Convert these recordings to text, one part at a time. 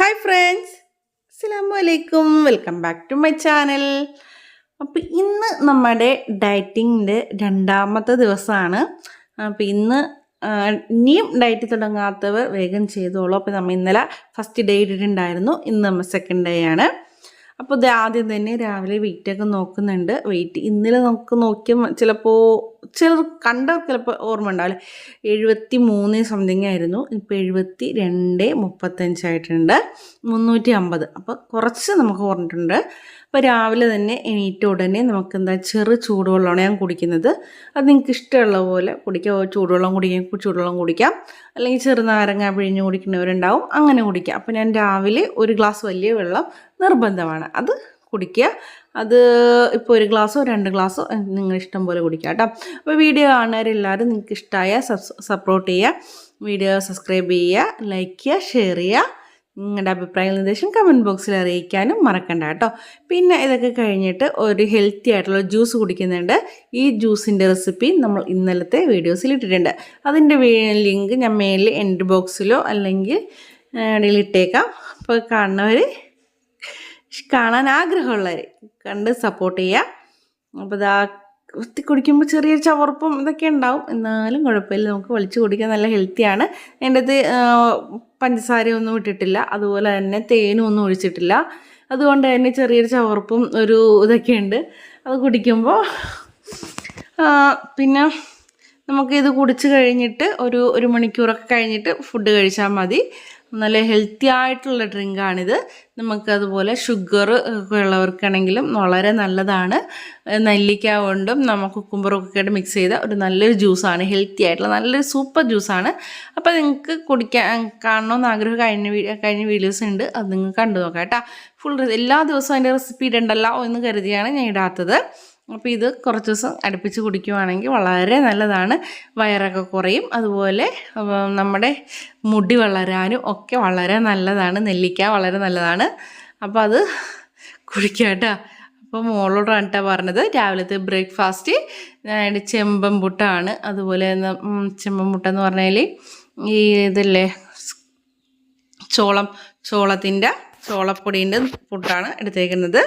Hi friends, അസ്സലാമു അലൈക്കും. Welcome back to my channel. അപ്പോൾ ഇന്ന് നമ്മുടെ ഡയറ്റിങ്ങിൻ്റെ രണ്ടാമത്തെ ദിവസമാണ്. അപ്പോൾ ഇന്ന് ഇനിയും ഡയറ്റ് തുടങ്ങാത്തവർ വേഗം ചെയ്തോളൂ. അപ്പോൾ നമ്മൾ ഇന്നലെ ഫസ്റ്റ് ഡേ ഇട്ടിട്ടുണ്ടായിരുന്നു, ഇന്ന് നമ്മൾ സെക്കൻഡ് ഡേ ആണ്. അപ്പോൾ ഇത് ആദ്യം തന്നെ രാവിലെ വെയിറ്റൊക്കെ നോക്കുന്നുണ്ട്. വെയിറ്റ് ഇന്നലെ നമുക്ക് നോക്കിയാൽ ചിലപ്പോൾ ചിലർ കണ്ടവർക്ക് ചിലപ്പോൾ ഓർമ്മ ഉണ്ടാവില്ലേ, 73 സംതിങ് ആയിരുന്നു. ഇപ്പോൾ 72.35 ആയിട്ടുണ്ട്, 350. അപ്പോൾ കുറച്ച് നമുക്ക് കുറഞ്ഞിട്ടുണ്ട്. അപ്പോൾ രാവിലെ തന്നെ എണീറ്റ ഉടനെ നമുക്ക് ചെറു ചൂടുവെള്ളമാണ് ഞാൻ കുടിക്കുന്നത്. അത് നിങ്ങൾക്ക് ഇഷ്ടമുള്ള പോലെ കുടിക്കാം. ചൂടുവെള്ളം കുടിക്കാം, അല്ലെങ്കിൽ ചെറുനാരങ്ങ പിഴിഞ്ഞ് കുടിക്കുന്നവരുണ്ടാവും, അങ്ങനെ കുടിക്കാം. അപ്പോൾ ഞാൻ രാവിലെ ഒരു ഗ്ലാസ് വലിയ വെള്ളം നിർബന്ധമാണ്, അത് കുടിക്കുക. അത് ഇപ്പോൾ 1 ഗ്ലാസ്സോ 2 ഗ്ലാസ്സോ നിങ്ങൾ ഇഷ്ടം പോലെ കുടിക്കുക കേട്ടോ. അപ്പോൾ വീഡിയോ കാണുന്നവരെല്ലാവരും നിങ്ങൾക്ക് ഇഷ്ടമായ സപ്പോർട്ട് ചെയ്യുക, വീഡിയോ സബ്സ്ക്രൈബ് ചെയ്യുക, ലൈക്ക് ചെയ്യുക, ഷെയർ ചെയ്യുക. നിങ്ങളുടെ അഭിപ്രായ നിർദ്ദേശം കമൻറ്റ് ബോക്സിൽ അറിയിക്കാനും മറക്കണ്ട കേട്ടോ. പിന്നെ ഇതൊക്കെ കഴിഞ്ഞിട്ട് ഒരു ഹെൽത്തി ആയിട്ടുള്ള ജ്യൂസ് കുടിക്കുന്നുണ്ട്. ഈ ജ്യൂസിൻ്റെ റെസിപ്പി നമ്മൾ ഇന്നലത്തെ വീഡിയോസിൽ ഇട്ടിട്ടുണ്ട്. അതിൻ്റെ ലിങ്ക് ഞാൻ മേലിൽ എൻഡ് ബോക്സിലോ അല്ലെങ്കിൽ ഇടയിൽ ഇട്ടേക്കാം. അപ്പോൾ കാണാൻ ആഗ്രഹമുള്ളവർ കണ്ട് സപ്പോർട്ട് ചെയ്യുക. അപ്പോൾ ഇതാ കുടിക്കുമ്പോൾ ചെറിയൊരു ചവർപ്പും ഇതൊക്കെ ഉണ്ടാവും, എന്നാലും കുഴപ്പമില്ല, നമുക്ക് വലിച്ചു കുടിക്കാൻ നല്ല ഹെൽത്തിയാണ്. എൻ്റെ അത് പഞ്ചസാരയൊന്നും ഇട്ടിട്ടില്ല, അതുപോലെ തന്നെ തേനും ഒന്നും ഒഴിച്ചിട്ടില്ല. അതുകൊണ്ട് തന്നെ ചെറിയൊരു ചവർപ്പും ഒരു ഇതൊക്കെ ഉണ്ട്. അത് കുടിക്കുമ്പോൾ പിന്നെ നമുക്കിത് കുടിച്ച് കഴിഞ്ഞിട്ട് ഒരു മണിക്കൂറൊക്കെ കഴിഞ്ഞിട്ട് ഫുഡ് കഴിച്ചാൽ മതി. നല്ല ഹെൽത്തി ആയിട്ടുള്ള ഡ്രിങ്കാണിത്. നമുക്കതുപോലെ ഷുഗർ ഒക്കെ ഉള്ളവർക്കാണെങ്കിലും വളരെ നല്ലതാണ്. നെല്ലിക്ക കൊണ്ടും നമുക്ക് കുക്കുംബറൊക്കെ ആയിട്ട് മിക്സ് ചെയ്ത ഒരു നല്ലൊരു ജ്യൂസാണ്, ഹെൽത്തി ആയിട്ടുള്ള നല്ലൊരു സൂപ്പർ ജ്യൂസാണ്. അപ്പോൾ നിങ്ങൾക്ക് കാണണമെന്ന് ആഗ്രഹം കഴിഞ്ഞ വീഡിയോസ് ഉണ്ട്, അത് നിങ്ങൾ കണ്ടു നോക്കാം കേട്ടോ. എല്ലാ ദിവസവും അതിൻ്റെ റെസിപ്പി ഇടണ്ടല്ലോ എന്ന് കരുതിയാണ് ഞാൻ ഇടാത്തത്. അപ്പോൾ ഇത് കുറച്ച് ദിവസം അടുപ്പിച്ച് കുടിക്കുവാണെങ്കിൽ വളരെ നല്ലതാണ്, വയറൊക്കെ കുറയും. അതുപോലെ നമ്മുടെ മുടി വളരാനും ഒക്കെ വളരെ നല്ലതാണ്, നെല്ലിക്ക വളരെ നല്ലതാണ്. അപ്പോൾ അത് കുടിക്കുക കേട്ടോ. അപ്പോൾ മോളോടാണ് കേട്ടോ പറഞ്ഞത്. രാവിലത്തെ ബ്രേക്ക്ഫാസ്റ്റ് ചെമ്പൻ പുട്ടാണ്. അതുപോലെ ചെമ്പൻ പുട്ടെന്ന് പറഞ്ഞാൽ ഈ ഇതില്ലേ ചോളപ്പൊടീൻ്റെ പുട്ടാണ് എടുത്തേക്കുന്നത്.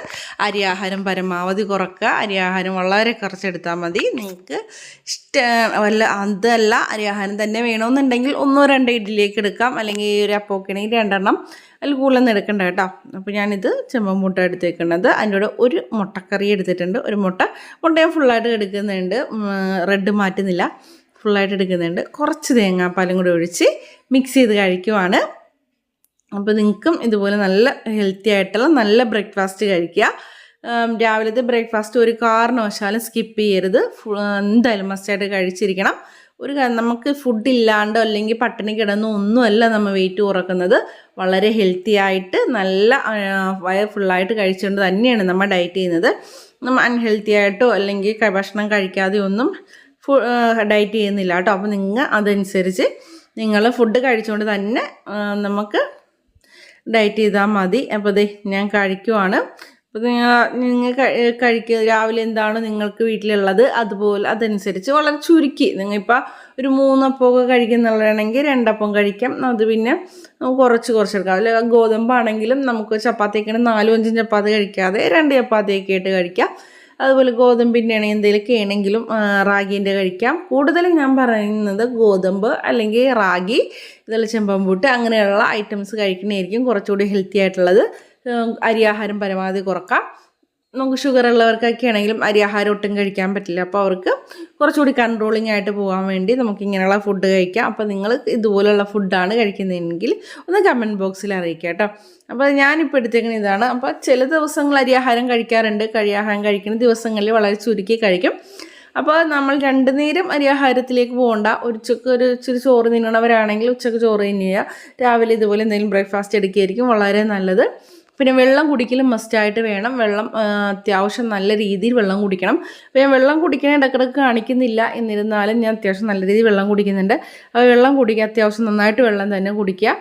അരിയാഹാരം പരമാവധി കുറക്കുക, അരിയാഹാരം വളരെ കുറച്ചെടുത്താൽ മതി. നിങ്ങൾക്ക് അതല്ല അരിയാഹാരം തന്നെ വേണമെന്നുണ്ടെങ്കിൽ 1-2 ഇഡ്ഡലിയൊക്കെ എടുക്കാം, അല്ലെങ്കിൽ ഒരു അപ്പമൊക്കെയാണെങ്കിൽ 2 എണ്ണം, അതിൽ കൂടുതലൊന്നും എടുക്കണ്ട കേട്ടോ. അപ്പോൾ ഞാനിത് ചെമ്പൻ മുട്ട എടുത്തേക്കുന്നത്. അതിൻ്റെ കൂടെ ഒരു മുട്ടക്കറി എടുത്തിട്ടുണ്ട്. ഒരു മുട്ടയെ ഫുള്ളായിട്ട് എടുക്കുന്നുണ്ട്, റെഡ് മാറ്റുന്നില്ല, ഫുള്ളായിട്ട് എടുക്കുന്നുണ്ട്. കുറച്ച് തേങ്ങാപ്പാലും കൂടി ഒഴിച്ച് മിക്സ് ചെയ്ത് കഴിക്കുവാണ്. അപ്പോൾ നിങ്ങൾക്കും ഇതുപോലെ നല്ല ഹെൽത്തി ആയിട്ടുള്ള നല്ല ബ്രേക്ക്ഫാസ്റ്റ് കഴിക്കുക. രാവിലത്തെ ബ്രേക്ക്ഫാസ്റ്റ് ഒരു കാരണവശാലും സ്കിപ്പ് ചെയ്യരുത്, എന്തായാലും മസ്റ്റായിട്ട് കഴിച്ചിരിക്കണം. നമുക്ക് ഫുഡ് ഇല്ലാണ്ടോ അല്ലെങ്കിൽ പട്ടിണി കിടന്നോ ഒന്നുമല്ല നമ്മൾ വെയിറ്റ് കുറക്കുന്നത്. വളരെ ഹെൽത്തി ആയിട്ട് നല്ല വയർ ഫുള്ളായിട്ട് കഴിച്ചുകൊണ്ട് തന്നെയാണ് നമ്മൾ ഡയറ്റ് ചെയ്യുന്നത്. നമ്മൾ അൺഹെൽത്തി ആയിട്ടോ അല്ലെങ്കിൽ ഭക്ഷണം കഴിക്കാതെ ഒന്നും ഡയറ്റ് ചെയ്യുന്നില്ല കേട്ടോ. അപ്പോൾ നിങ്ങൾ അതനുസരിച്ച് നിങ്ങൾ ഫുഡ് കഴിച്ചുകൊണ്ട് തന്നെ നമുക്ക് ഡയറ്റ് ചെയ്താൽ മതി. അപ്പോൾ ഞാൻ കഴിക്കുവാണ്. അപ്പോൾ നിങ്ങൾ കഴിക്കുക, രാവിലെ എന്താണ് നിങ്ങൾക്ക് വീട്ടിലുള്ളത് അതുപോലെ അതനുസരിച്ച് വളരെ ചുരുക്കി, നിങ്ങളിപ്പോൾ ഒരു 3 അപ്പമൊക്കെ കഴിക്കുന്നുള്ളതാണെങ്കിൽ 2 അപ്പം കഴിക്കാം. അത് പിന്നെ കുറച്ച് എടുക്കാം. അല്ല ഗോതമ്പാണെങ്കിലും നമുക്ക് ചപ്പാത്തിയൊക്കെയാണ് 4-5 ചപ്പാത്തി കഴിക്കാതെ 2 ചപ്പാത്തിയൊക്കെ ആയിട്ട് കഴിക്കാം. അതുപോലെ ഗോതമ്പിൻ്റെ ആണെങ്കിൽ എന്തെങ്കിലുമൊക്കെ ആണെങ്കിലും റാഗീൻ്റെ കഴിക്കാം. കൂടുതലും ഞാൻ പറയുന്നത് ഗോതമ്പ് അല്ലെങ്കിൽ റാഗി, ഇതെല്ലാം ചെമ്പമ്പൂട്ട് അങ്ങനെയുള്ള ഐറ്റംസ് കഴിക്കുന്നതായിരിക്കും കുറച്ചുകൂടി ഹെൽത്തി ആയിട്ടുള്ളത്. അരിയാഹാരം പരമാവധി കുറക്കാം. നമുക്ക് ഷുഗർ ഉള്ളവർക്കൊക്കെ ആണെങ്കിലും അരിയാഹാരം ഒട്ടും കഴിക്കാൻ പറ്റില്ല. അപ്പോൾ അവർക്ക് കുറച്ചുകൂടി കൺട്രോളിങ് ആയിട്ട് പോകാൻ വേണ്ടി നമുക്ക് ഇങ്ങനെയുള്ള ഫുഡ് കഴിക്കാം. അപ്പോൾ നിങ്ങൾ ഇതുപോലുള്ള ഫുഡാണ് കഴിക്കുന്നതെങ്കിൽ ഒന്ന് കമൻറ്റ് ബോക്സിൽ അറിയിക്കുക കേട്ടോ. അപ്പോൾ ഞാനിപ്പോൾ എടുത്തേക്കുന്ന ഇതാണ്. അപ്പോൾ ചില ദിവസങ്ങൾ അരിയാഹാരം കഴിക്കാറുണ്ട്, അരിയാഹാരം കഴിക്കുന്ന ദിവസങ്ങളിൽ വളരെ ചുരുക്കി കഴിക്കും. അപ്പോൾ നമ്മൾ 2 നേരം അരിയാഹാരത്തിലേക്ക് പോകണ്ട. ഒരു ഇച്ചിരി ചോറ് തിന്നണവരാണെങ്കിൽ ഉച്ചക്ക് ചോറ് തിന്നുക, രാവിലെ ഇതുപോലെ എന്തെങ്കിലും ബ്രേക്ക്ഫാസ്റ്റ് എടുക്കുകയായിരിക്കും വളരെ നല്ലത്. പിന്നെ വെള്ളം കുടിക്കലും മസ്റ്റായിട്ട് വേണം. വെള്ളം അത്യാവശ്യം നല്ല രീതിയിൽ വെള്ളം കുടിക്കണം. അപ്പോൾ ഞാൻ വെള്ളം കുടിക്കാൻ ഇടക്കിടക്ക് കാണിക്കുന്നില്ല, എന്നിരുന്നാലും ഞാൻ അത്യാവശ്യം നല്ല രീതിയിൽ വെള്ളം കുടിക്കുന്നുണ്ട്. അപ്പോൾ വെള്ളം കുടിക്കുക, അത്യാവശ്യം നന്നായിട്ട് വെള്ളം തന്നെ കുടിക്കുക.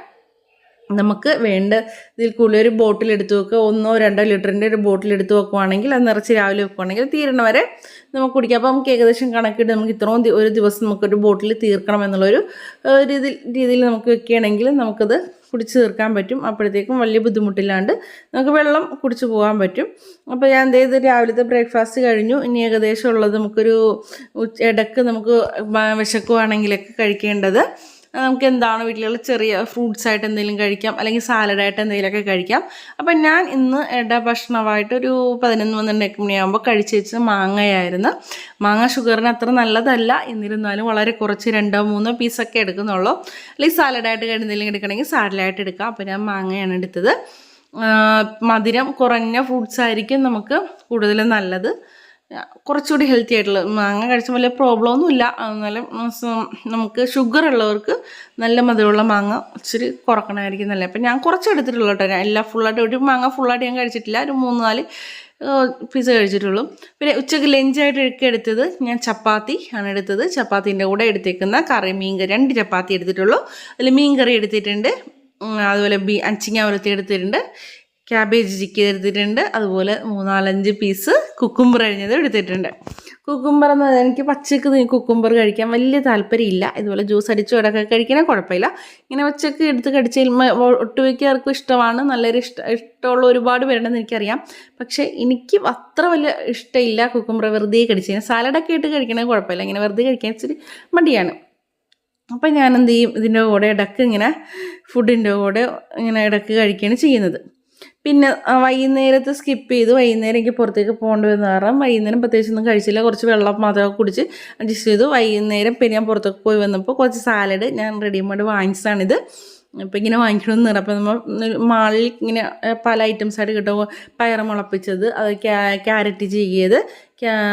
നമുക്ക് വേണ്ട ഇതിൽ കൂടുതൽ ഒരു ബോട്ടിൽ എടുത്ത് വെക്കുക, 1-2 ലിറ്ററിൻ്റെ ഒരു ബോട്ടിൽ എടുത്ത് വെക്കുകയാണെങ്കിൽ അത് നിറച്ച് രാവിലെ വെക്കുകയാണെങ്കിൽ തീരണ വരെ നമുക്ക് കുടിക്കാം. അപ്പോൾ നമുക്ക് ഏകദേശം കണക്കിട്ട് നമുക്ക് ഇത്രയും ഒരു ദിവസം നമുക്കൊരു ബോട്ടിൽ തീർക്കണം എന്നുള്ളൊരു രീതിയിൽ നമുക്ക് വെക്കുകയാണെങ്കിൽ നമുക്കത് കുടിച്ച് തീർക്കാൻ പറ്റും. അപ്പോഴത്തേക്കും വലിയ ബുദ്ധിമുട്ടില്ലാണ്ട് നമുക്ക് വെള്ളം കുടിച്ച് പോകാൻ പറ്റും. അപ്പോൾ ഞാൻ എന്ത് ചെയ്ത് രാവിലത്തെ ബ്രേക്ക്ഫാസ്റ്റ് കഴിഞ്ഞു. ഇനി ഏകദേശം ഉള്ളത് നമുക്കൊരു ഇടയ്ക്ക് നമുക്ക് വിശക്കുവാണെങ്കിലൊക്കെ കഴിക്കേണ്ടത് നമുക്ക് എന്താണ് വീട്ടിലുള്ള ചെറിയ ഫ്രൂട്ട്സ് ആയിട്ട് എന്തെങ്കിലും കഴിക്കാം, അല്ലെങ്കിൽ സാലഡായിട്ട് എന്തെങ്കിലുമൊക്കെ കഴിക്കാം. അപ്പം ഞാൻ ഇന്ന് ഭക്ഷണമായിട്ടൊരു 11-12 മണിയാകുമ്പോൾ കഴിച്ച് വെച്ച മാങ്ങയായിരുന്നു. മാങ്ങ ഷുഗറിന് അത്ര നല്ലതല്ല, എന്നിരുന്നാലും വളരെ കുറച്ച് 2-3 പീസൊക്കെ എടുക്കുന്നുള്ളൂ. അല്ലെങ്കിൽ സാലഡായിട്ട് എന്തെങ്കിലും എടുക്കണമെങ്കിൽ സാലഡായിട്ട് എടുക്കാം. അപ്പോൾ ഞാൻ മാങ്ങയാണ് എടുത്തത്. മധുരം കുറഞ്ഞ ഫ്രൂട്ട്സ് ആയിരിക്കും നമുക്ക് കൂടുതലും നല്ലത്. കുറച്ചുകൂടി ഹെൽത്തി ആയിട്ടുള്ള മാങ്ങ കഴിച്ച വലിയ പ്രോബ്ലം ഒന്നുമില്ല. എന്നാലും നമുക്ക് ഷുഗർ ഉള്ളവർക്ക് നല്ല മധുരമുള്ള മാങ്ങ ഇച്ചിരി കുറക്കണമായിരിക്കും നല്ലത്. അപ്പം ഞാൻ കുറച്ച് എടുത്തിട്ടുള്ളൂ കേട്ടോ. ഞാൻ എല്ലാം ഫുള്ളായിട്ട് ഒരു മാങ്ങ ഫുള്ളായിട്ട് ഞാൻ കഴിച്ചിട്ടില്ല, ഒരു 3-4 പീസ് കഴിച്ചിട്ടുള്ളൂ. പിന്നെ ഉച്ചയ്ക്ക് ലഞ്ചായിട്ട് എടുത്തത് ഞാൻ ചപ്പാത്തി ആണ് എടുത്തത്. ചപ്പാത്തീൻ്റെ കൂടെ എടുത്തേക്കുന്ന കറി മീൻകറി 2 ചപ്പാത്തി എടുത്തിട്ടുള്ളൂ. അതിൽ മീൻകറി എടുത്തിട്ടുണ്ട്, അതുപോലെ അച്ചിങ്ങ ഉലത്തി എടുത്തിട്ടുണ്ട്, ക്യാബേജ് ചിക്കി എടുത്തിട്ടുണ്ട്, അതുപോലെ 3-4-5 പീസ് കുക്കുംബർ അരിഞ്ഞത് എടുത്തിട്ടുണ്ട്. കുക്കുംബർ എന്ന് പറഞ്ഞാൽ എനിക്ക് പച്ചക്ക് കുക്കുംബർ കഴിക്കാൻ വലിയ താല്പര്യമില്ല. ഇതുപോലെ ജ്യൂസ് അടിച്ചു ഇടയ്ക്ക് കഴിക്കണേ കുഴപ്പമില്ല. ഇങ്ങനെ പച്ചക്ക് എടുത്ത് കടിച്ച് ഒട്ടുമിക്കവർക്കും ഇഷ്ടമാണ്. നല്ലൊരു ഇഷ്ടമുള്ള ഒരുപാട് പേരുണ്ടെന്ന് എനിക്കറിയാം. പക്ഷേ എനിക്ക് അത്ര വലിയ ഇഷ്ടമില്ല കുക്കുംബർ വെറുതെ കടിച്ച്. സാലഡൊക്കെ ഇട്ട് കഴിക്കണേ കുഴപ്പമില്ല, ഇങ്ങനെ വെറുതെ കഴിക്കാൻ ഇച്ചിരി മടിയാണ്. അപ്പം ഞാൻ എന്ത് ചെയ്യും, ഇതിൻ്റെ കൂടെ ഇടയ്ക്ക് ഇങ്ങനെ ഫുഡിൻ്റെ കൂടെ ഇങ്ങനെ ഇടയ്ക്ക് കഴിക്കുകയാണ് ചെയ്യുന്നത്. പിന്നെ വൈകുന്നേരത്ത് സ്കിപ്പ് ചെയ്തു. വൈകുന്നേരം എനിക്ക് പുറത്തേക്ക് പോകേണ്ടി വന്ന കാരണം വൈകുന്നേരം പ്രത്യേകിച്ചൊന്നും കഴിച്ചില്ല. കുറച്ച് വെള്ളം മാത്രമൊക്കെ കുടിച്ച് അഡ്ജസ്റ്റ് ചെയ്തു. വൈകുന്നേരം പിന്നെ ഞാൻ പുറത്തേക്ക് പോയി വന്നപ്പോൾ കുറച്ച് സാലഡ് ഞാൻ റെഡിമെയ്ഡ് വാങ്ങിച്ചതാണിത്. അപ്പോൾ ഇങ്ങനെ വാങ്ങിക്കണമെന്ന് പറഞ്ഞു. അപ്പോൾ നമ്മൾ മാളിൽ ഇങ്ങനെ പല ഐറ്റംസായിട്ട് കിട്ടും. പയർ മുളപ്പിച്ചത്, അത് ക്യാരറ്റ് ചീകിയത്,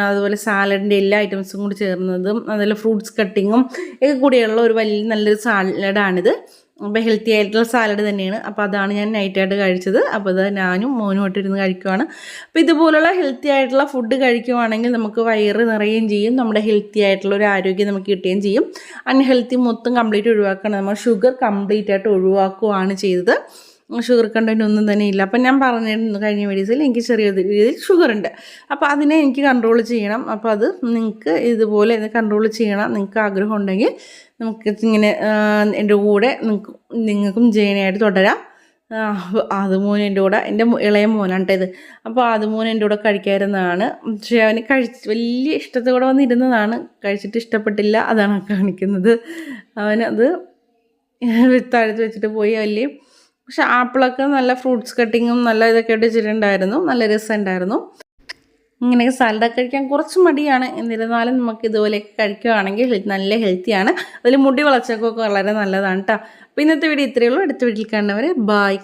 അതുപോലെ സാലഡിൻ്റെ എല്ലാ ഐറ്റംസും കൂടി ചേർന്നതും, അതുപോലെ ഫ്രൂട്ട്സ് കട്ടിങ്ങും ഒക്കെ കൂടിയുള്ള ഒരു വലിയ നല്ലൊരു സാലഡാണിത്. അപ്പോൾ ഹെൽത്തി ആയിട്ടുള്ള സാലഡ് തന്നെയാണ്. അപ്പോൾ അതാണ് ഞാൻ നൈറ്റായിട്ട് കഴിച്ചത്. അപ്പോൾ അത് ഞാനും മോനുമായിട്ട് ഇരുന്ന് കഴിക്കുവാണ്. അപ്പോൾ ഇതുപോലുള്ള ഹെൽത്തി ആയിട്ടുള്ള ഫുഡ് കഴിക്കുവാണെങ്കിൽ നമുക്ക് വയറ് നിറയുകയും ചെയ്യും, നമ്മുടെ ഹെൽത്തി ആയിട്ടുള്ള ഒരു ആരോഗ്യം നമുക്ക് കിട്ടുകയും ചെയ്യും. അൺഹെൽത്തി മൊത്തം കംപ്ലീറ്റ് ഒഴിവാക്കണം. നമ്മൾ ഷുഗർ കംപ്ലീറ്റ് ആയിട്ട് ഒഴിവാക്കുകയാണ് ചെയ്തത്. ഷുഗർ കണ്ടൻറ്റ് ഒന്നും തന്നെ ഇല്ല. അപ്പം ഞാൻ പറഞ്ഞിരുന്നു കഴിഞ്ഞ വീഡിയോസിൽ എനിക്ക് ചെറിയ രീതിയിൽ ഷുഗറുണ്ട്. അപ്പോൾ അതിനെ എനിക്ക് കൺട്രോൾ ചെയ്യണം. അപ്പോൾ അത് നിങ്ങൾക്ക് ഇതുപോലെ കൺട്രോൾ ചെയ്യണം നിങ്ങൾക്ക് ആഗ്രഹം ഉണ്ടെങ്കിൽ നമുക്ക് ഇങ്ങനെ എൻ്റെ കൂടെ നിങ്ങൾക്കും ജേണിയായിട്ട് തുടരാം. അതുമോൻ എൻ്റെ കൂടെ, എൻ്റെ ഇളയ മോനാണ് കേട്ടോ ഇത്. അപ്പോൾ അതുമോൻ എൻ്റെ കൂടെ കഴിക്കാറുന്നതാണ്. പക്ഷേ അവന് വലിയ ഇഷ്ടത്തോടെ വന്നിരുന്നതാണ്. കഴിച്ചിട്ട് ഇഷ്ടപ്പെട്ടില്ല, അതാണ് കാണിക്കുന്നത്. അവനത് താഴത്ത് വെച്ചിട്ട് പോയി വലിയ. പക്ഷെ ആപ്പിളൊക്കെ നല്ല ഫ്രൂട്ട്സ് കട്ടിങ്ങും നല്ല ഇതൊക്കെ ആയിട്ട് വെച്ചിട്ടുണ്ടായിരുന്നു. നല്ല രസമുണ്ടായിരുന്നു. ഇങ്ങനെയൊക്കെ സാലഡൊക്കെ കഴിക്കാൻ കുറച്ച് മടിയാണ്, എന്നിരുന്നാലും നമുക്ക് ഇതുപോലെയൊക്കെ കഴിക്കുകയാണെങ്കിൽ നല്ല ഹെൽത്തിയാണ്. അതിൽ മുടി വളർച്ചക്കൊക്കെ വളരെ നല്ലതാണ് കേട്ടോ. അപ്പോൾ ഇന്നത്തെ വീഡിയോ ഇത്രയേ ഉള്ളൂ. അടുത്ത വീഡിയോയിൽ കാണുന്നവരെ ബായ്.